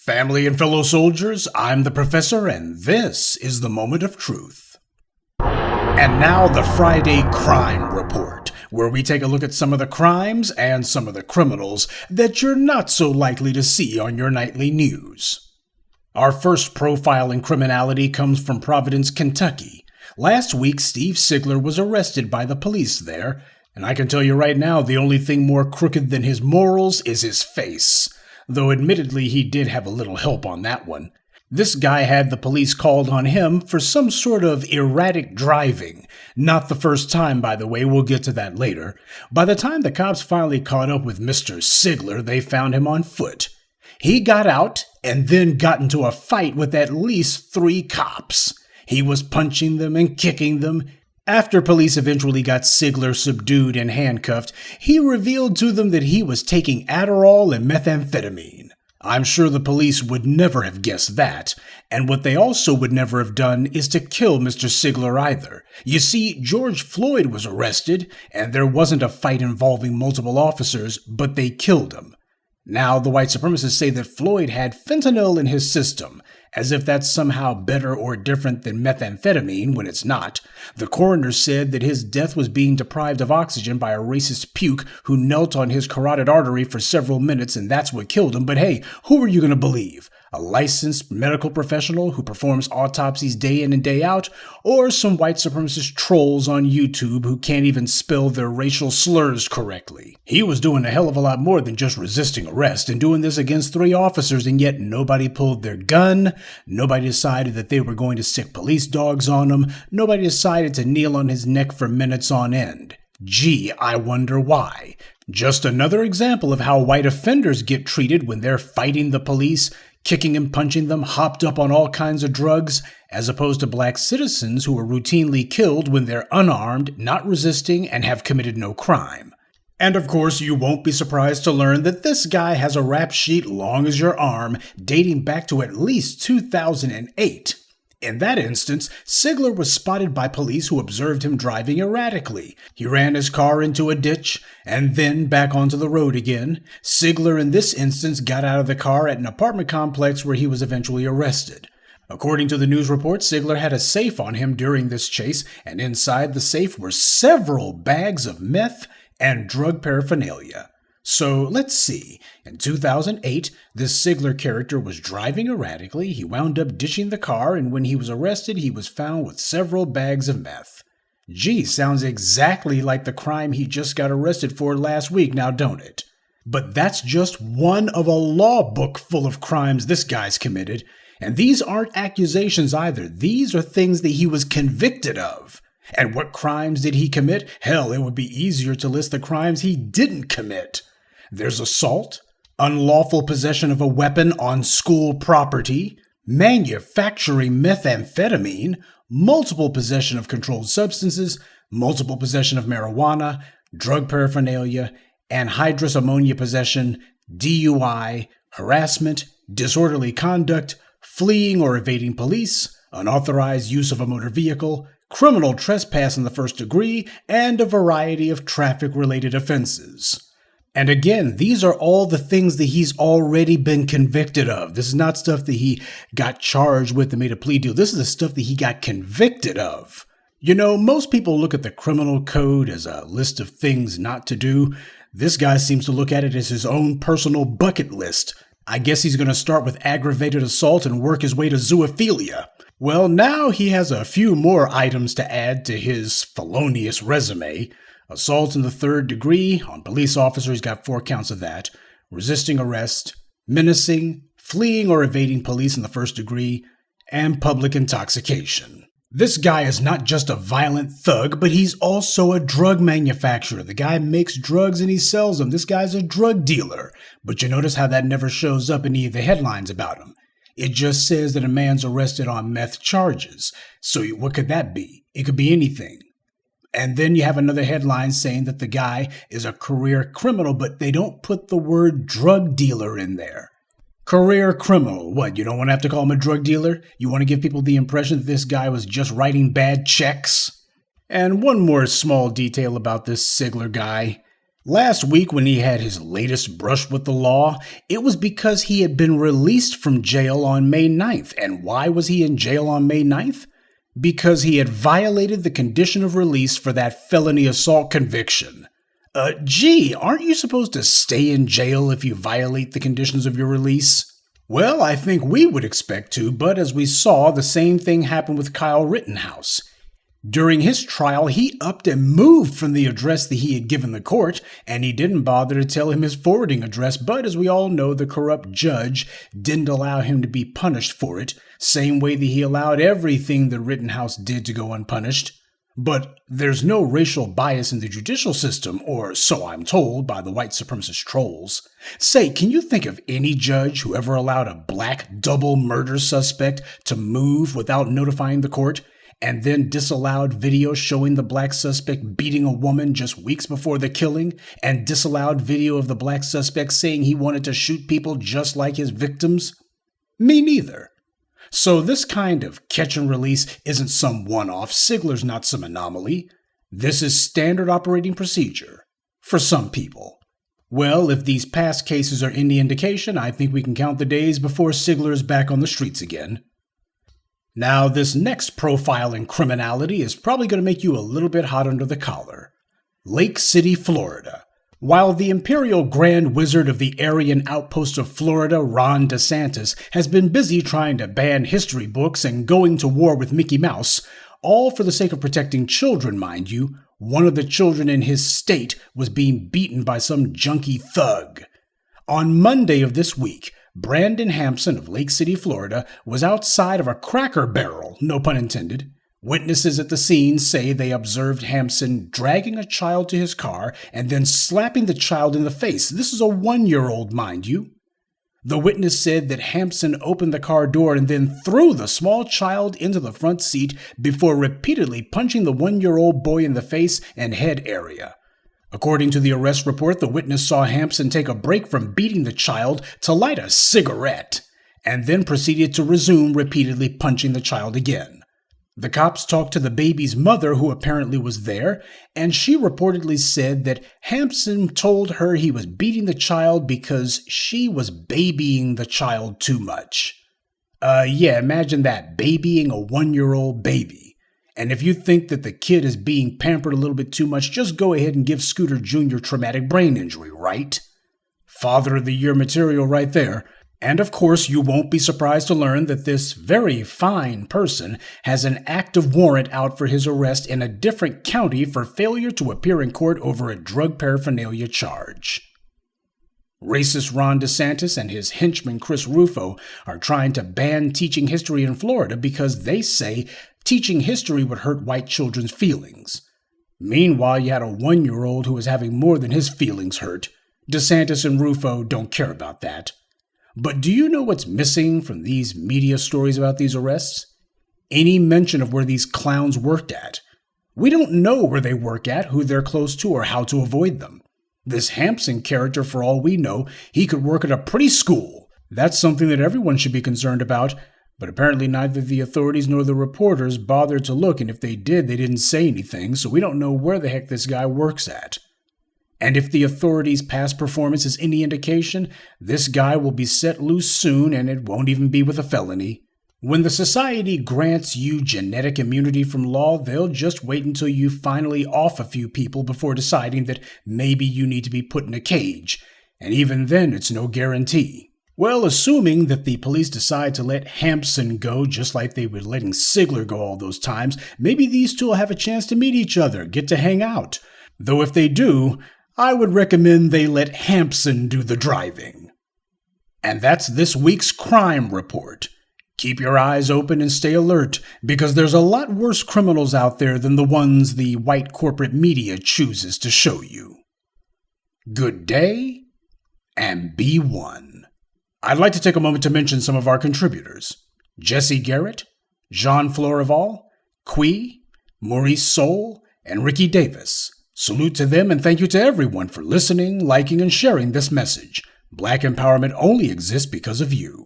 Family and fellow soldiers, I'm the Professor, and this is the Moment of Truth. And now the Friday Crime Report, where we take a look at some of the crimes and some of the criminals that you're not so likely to see on your nightly news. Our first profile in criminality comes from Providence, Kentucky. Last week, Steve Sigler was arrested by the police there, and I can tell you right now, the only thing more crooked than his morals is his face. Though admittedly he did have a little help on that one. This guy had the police called on him for some sort of erratic driving. Not the first time, by the way, we'll get to that later. By the time the cops finally caught up with Mr. Sigler, they found him on foot. He got out and then got into a fight with at least 3 cops. He was punching them and kicking them. After police eventually got Sigler subdued and handcuffed, he revealed to them that he was taking Adderall and methamphetamine. I'm sure the police would never have guessed that, and what they also would never have done is to kill Mr. Sigler either. You see, George Floyd was arrested, and there wasn't a fight involving multiple officers, but they killed him. Now, the white supremacists say that Floyd had fentanyl in his system, as if that's somehow better or different than methamphetamine when it's not. The coroner said that his death was being deprived of oxygen by a racist puke who knelt on his carotid artery for several minutes, and that's what killed him. But hey, who are you going to believe? A licensed medical professional who performs autopsies day in and day out, or some white supremacist trolls on YouTube who can't even spell their racial slurs correctly? He was doing a hell of a lot more than just resisting arrest and doing this against 3 officers, and yet nobody pulled their gun, nobody decided that they were going to stick police dogs on him, nobody decided to kneel on his neck for minutes on end. Gee, I wonder why. Just another example of how white offenders get treated when they're fighting the police, kicking and punching them, hopped up on all kinds of drugs, as opposed to black citizens who are routinely killed when they're unarmed, not resisting, and have committed no crime. And of course, you won't be surprised to learn that this guy has a rap sheet long as your arm, dating back to at least 2008. In that instance, Sigler was spotted by police who observed him driving erratically. He ran his car into a ditch and then back onto the road again. Sigler in this instance got out of the car at an apartment complex where he was eventually arrested. According to the news report, Sigler had a safe on him during this chase, and inside the safe were several bags of meth and drug paraphernalia. So let's see. In 2008, this Sigler character was driving erratically. He wound up ditching the car, and when he was arrested, he was found with several bags of meth. Gee, sounds exactly like the crime he just got arrested for last week, now don't it? But that's just one of a law book full of crimes this guy's committed. And these aren't accusations either. These are things that he was convicted of. And what crimes did he commit? Hell, it would be easier to list the crimes he didn't commit. There's assault, unlawful possession of a weapon on school property, manufacturing methamphetamine, multiple possession of controlled substances, multiple possession of marijuana, drug paraphernalia, anhydrous ammonia possession, DUI, harassment, disorderly conduct, fleeing or evading police, unauthorized use of a motor vehicle, criminal trespass in the first degree, and a variety of traffic-related offenses. And again, these are all the things that he's already been convicted of. This is not stuff that he got charged with and made a plea deal. This is the stuff that he got convicted of. You know, most people look at the criminal code as a list of things not to do. This guy seems to look at it as his own personal bucket list. I guess he's going to start with aggravated assault and work his way to zoophilia. Well, now he has a few more items to add to his felonious resume. Assault in the 3rd degree on police officers, he's got 4 counts of that. Resisting arrest, menacing, fleeing or evading police in the 1st degree, and public intoxication. This guy is not just a violent thug, but he's also a drug manufacturer. The guy makes drugs and he sells them. This guy's a drug dealer. But you notice how that never shows up in any of the headlines about him. It just says that a man's arrested on meth charges. So what could that be? It could be anything. And then you have another headline saying that the guy is a career criminal, but they don't put the word drug dealer in there. Career criminal. What, you don't want to have to call him a drug dealer? You want to give people the impression that this guy was just writing bad checks? And one more small detail about this Sigler guy. Last week, when he had his latest brush with the law, it was because he had been released from jail on May 9th. And why was he in jail on May 9th? Because he had violated the condition of release for that felony assault conviction. Aren't you supposed to stay in jail if you violate the conditions of your release? Well, I think we would expect to, but as we saw, the same thing happened with Kyle Rittenhouse. During his trial, he upped and moved from the address that he had given the court, and he didn't bother to tell him his forwarding address, but as we all know, the corrupt judge didn't allow him to be punished for it, same way that he allowed everything that Rittenhouse did to go unpunished. But there's no racial bias in the judicial system, or so I'm told by the white supremacist trolls. Say, can you think of any judge who ever allowed a black double murder suspect to move without notifying the court, and then disallowed video showing the black suspect beating a woman just weeks before the killing, and disallowed video of the black suspect saying he wanted to shoot people just like his victims? Me neither. So this kind of catch and release isn't some one-off. Sigler's not some anomaly. This is standard operating procedure. For some people. Well, if these past cases are any indication, I think we can count the days before Sigler is back on the streets again. Now, this next profile in criminality is probably going to make you a little bit hot under the collar. Lake City, Florida. While the Imperial Grand Wizard of the Aryan Outpost of Florida, Ron DeSantis, has been busy trying to ban history books and going to war with Mickey Mouse, all for the sake of protecting children, mind you, one of the children in his state was being beaten by some junkie thug. On Monday of this week, Brandon Hampson of Lake City, Florida, was outside of a Cracker Barrel, no pun intended. Witnesses at the scene say they observed Hampson dragging a child to his car and then slapping the child in the face. This is a 1-year-old, mind you. The witness said that Hampson opened the car door and then threw the small child into the front seat before repeatedly punching the 1-year-old boy in the face and head area. According to the arrest report, the witness saw Hampson take a break from beating the child to light a cigarette, and then proceeded to resume repeatedly punching the child again. The cops talked to the baby's mother, who apparently was there, and she reportedly said that Hampson told her he was beating the child because she was babying the child too much. Imagine that, babying a 1-year-old baby. And if you think that the kid is being pampered a little bit too much, just go ahead and give Scooter Jr. traumatic brain injury, right? Father of the Year material right there. And of course, you won't be surprised to learn that this very fine person has an active warrant out for his arrest in a different county for failure to appear in court over a drug paraphernalia charge. Racist Ron DeSantis and his henchman Chris Rufo are trying to ban teaching history in Florida because they say teaching history would hurt white children's feelings. Meanwhile, you had a 1-year-old who was having more than his feelings hurt. DeSantis and Rufo don't care about that. But do you know what's missing from these media stories about these arrests? Any mention of where these clowns worked at. We don't know where they work at, who they're close to, or how to avoid them. This Hampson character, for all we know, he could work at a pretty school. That's something that everyone should be concerned about, but apparently neither the authorities nor the reporters bothered to look, and if they did, they didn't say anything, so we don't know where the heck this guy works at. And if the authorities' past performance is any indication, this guy will be set loose soon, and it won't even be with a felony. When the society grants you genetic immunity from law, they'll just wait until you finally off a few people before deciding that maybe you need to be put in a cage. And even then, it's no guarantee. Well, assuming that the police decide to let Hampson go just like they were letting Sigler go all those times, maybe these two will have a chance to meet each other, get to hang out. Though if they do, I would recommend they let Hampson do the driving. And that's this week's crime report. Keep your eyes open and stay alert, because there's a lot worse criminals out there than the ones the white corporate media chooses to show you. Good day, and be one. I'd like to take a moment to mention some of our contributors. Jesse Garrett, Jean Florival, Quee, Maurice Soul, and Ricky Davis. Salute to them and thank you to everyone for listening, liking, and sharing this message. Black empowerment only exists because of you.